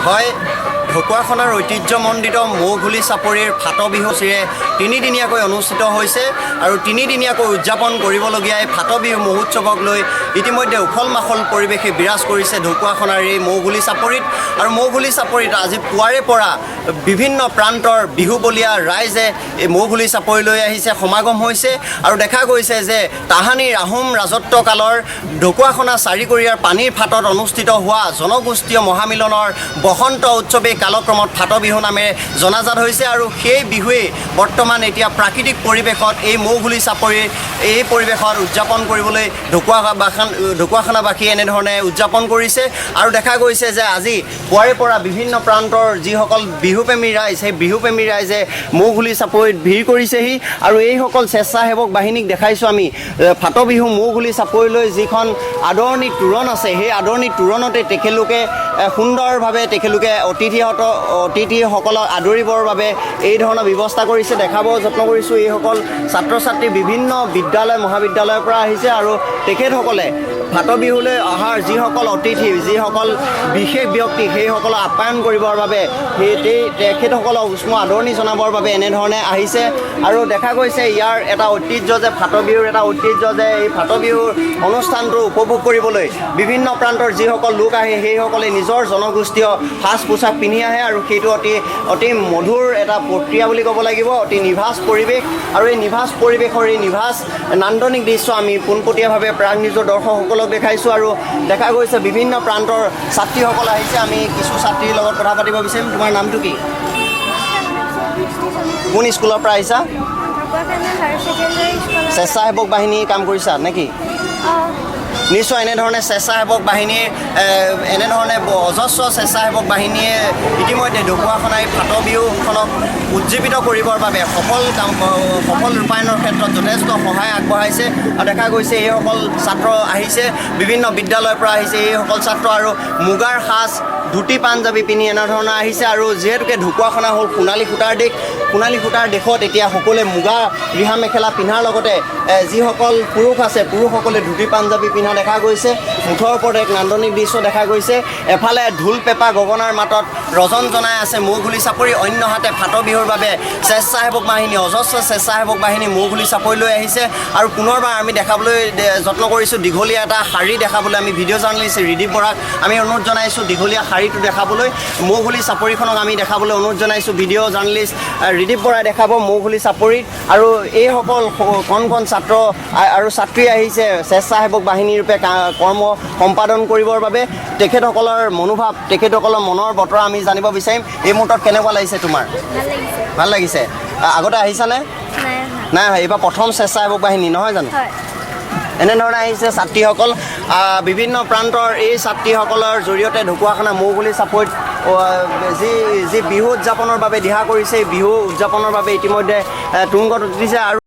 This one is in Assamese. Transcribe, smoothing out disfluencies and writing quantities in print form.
হয় ঢকুৱাখনাৰ ঐতিহ্যমণ্ডিত মৌঘুলি চাপৰিৰ ফাটবিহু চিৰে তিনিদিনীয়াকৈ অনুষ্ঠিত হৈছে আৰু তিনিদিনীয়াকৈ উদযাপন কৰিবলগীয়া এই ফাটবিহু মহোৎসৱক লৈ ইতিমধ্যে উখল মাখল পৰিৱেশে বিৰাজ কৰিছে ঢকুৱাখনাৰ এই মৌঘুলি চাপৰিত আৰু মৌঘুলি চাপৰিত আজি পুৱাৰে পৰা বিভিন্ন প্ৰান্তৰ বিহুবলীয়া ৰাইজে এই মৌঘুলি চাপৰিলৈ আহিছে সমাগম হৈছে আৰু দেখা গৈছে যে তাহানিৰ আহোম ৰাজত্বকালৰ ঢকুৱাখনা চাৰিকৰীয়াৰ পানীৰ ফাটত অনুষ্ঠিত হোৱা জনগোষ্ঠীয় মহামিলনৰ বসন্ত উৎসৱে কালক্ৰমত ফাটবিহু নামেৰে জনাজাত হৈছে আৰু সেই বিহুৱে বৰ্তমান এতিয়া প্ৰাকৃতিক পৰিৱেশত এই মৌঘুলি চাপৰিৰ এই পৰিৱেশত উদযাপন কৰিবলৈ ঢকুৱাখানাবাসীয়ে এনেধৰণে উদযাপন কৰিছে আৰু দেখা গৈছে যে আজি পুৱাৰে পৰা বিভিন্ন প্ৰান্তৰ যিসকল বিহুপ্ৰেমী ৰাইজ সেই বিহুপ্ৰেমী ৰাইজে মৌঘুলি চাপৰিত ভিৰ কৰিছেহি আৰু এইসকল স্বেচ্ছাসেৱক বাহিনীক দেখাইছোঁ আমি ফাটবিহু মৌঘুলি চাপৰিলৈ যিখন আদৰণি তোৰণ আছে সেই আদৰণি তোৰণতে তেখেতলোকে সুন্দৰভাৱে তেখেতলোকে অতিথিসকলক আদৰিবৰ বাবে এই ধৰণৰ ব্যৱস্থা কৰিছে দেখাব যত্ন কৰিছোঁ এইসকল ছাত্ৰ ছাত্ৰী বিভিন্ন বিদ্যালয় মহাবিদ্যালয়ৰ পৰা আহিছে আৰু তেখেতসকলে ফাটবিহুলৈ অহাৰ যিসকল অতিথি যিসকল বিশেষ ব্যক্তি সেইসকলক আপ্যায়ন কৰিবৰ বাবে তেখেতসকলক উষ্ম আদৰণি জনাবৰ বাবে এনেধৰণে আহিছে আৰু দেখা গৈছে ইয়াৰ এটা ঐতিহ্য যে ফাটবিহুৰ এটা ঐতিহ্য যে এই ফাটবিহুৰ অনুষ্ঠানটো উপভোগ কৰিবলৈ বিভিন্ন প্ৰান্তৰ যিসকল লোক আহে সেইসকলে নিজৰ জনগোষ্ঠীয় সাজ পোছাক পিন্ধি আহে আৰু সেইটো অতি মধুৰ এটা প্ৰক্ৰিয়া বুলি ক'ব লাগিব অতি নিভাঁজ পৰিৱেশ আৰু এই নিভাঁজ পৰিৱেশৰ এই নিভাঁজ নান্দনিক দৃশ্য আমি পোনপটীয়াভাৱে প্ৰাক নিজৰ দৰ্শকসকলক দেখাইছোঁ আৰু দেখা গৈছে বিভিন্ন প্ৰান্তৰ ছাত্ৰীসকল আহিছে আমি কিছু ছাত্ৰীৰ লগত কথা পাতিব বিচাৰিম তোমাৰ নামটো কি কোন স্কুলৰ পৰা আহিছা স্বেচ্ছাসেৱক বাহিনী কাম কৰিছা নেকি নিশ্চয় এনেধৰণে স্বেচ্ছাসেৱক বাহিনীৰ এনেধৰণে অজস্ৰ স্বেচ্ছাসেৱক বাহিনীয়ে ইতিমধ্যে ঢকুৱাখনাৰ ফাটবিহুখনক উজ্জীৱিত কৰিবৰ বাবে সফল ৰূপায়ণৰ ক্ষেত্ৰত যথেষ্ট সহায় আগবঢ়াইছে আৰু দেখা গৈছে এইসকল ছাত্ৰ আহিছে বিভিন্ন বিদ্যালয়ৰ পৰা আহিছে এইসকল ছাত্ৰ আৰু মুগাৰ সাজ ধুতি পাঞ্জাবী পিন্ধি এনেধৰণৰ আহিছে আৰু যিহেতুকে ঢকুৱাখনা হ'ল সোণালী সূতাৰ দেশত এতিয়া সকলোৱে মুগা ৰিহা মেখেলা পিন্ধাৰ লগতে যিসকল পুৰুষ আছে পুৰুষসকলে ধুতি পাঞ্জাবী পিন্ধা দেখা গৈছে মুঠৰ ওপৰত এক নান্দনিক দৃশ্য দেখা গৈছে এফালে ঢোল পেঁপা গগনাৰ মাতত ৰজন জনাই আছে মৌঘুলি চাপৰি অন্যহাতে ফাটবিহুৰ বাবে স্বেচ্ছাসেৱক বাহিনী অজস্ৰ স্বেচ্ছাসেৱক বাহিনী মৌঘুলি চাপৰিলৈ আহিছে আৰু পুনৰবাৰ আমি দেখাবলৈ যত্ন কৰিছোঁ দীঘলীয়া এটা শাৰী দেখাবলৈ আমি ভিডিঅ' জাৰ্নেলিষ্ট ৰিদীপ বৰাক আমি অনুৰোধ জনাইছোঁ দীঘলীয়া শাৰীটো দেখাবলৈ মৌঘুলি চাপৰিখনক আমি দেখাবলৈ অনুৰোধ জনাইছোঁ ভিডিঅ' জাৰ্নেলিষ্ট ৰিদীপ বৰাই দেখাব মৌঘুলি চাপৰিত আৰু এইসকল কণ ছাত্ৰ আৰু ছাত্ৰী আহিছে স্বেচ্ছাসেৱক বাহিনীৰূপে কৰ্ম সম্পাদন কৰিবৰ বাবে তেখেতসকলৰ মনোভাৱ তেখেতসকলৰ মনৰ বতৰা আমি জানিব বিচাৰিম এই মুহূৰ্তত কেনেকুৱা লাগিছে তোমাৰ ভাল লাগিছে আগতে আহিছানে নাই এইবাৰ প্ৰথম স্বেচ্ছাসেৱক বাহিনী নহয় জানো এনেধৰণে আহিছে ছাত্ৰীসকল বিভিন্ন প্ৰান্তৰ এই ছাত্ৰীসকলৰ জৰিয়তে ঢকুৱাখনা মৌঘুলি চাপৰিত যি বিহু উদযাপনৰ বাবে দিহা কৰিছে এই বিহু উদযাপনৰ বাবে ইতিমধ্যে তুংগত উঠিছে আৰু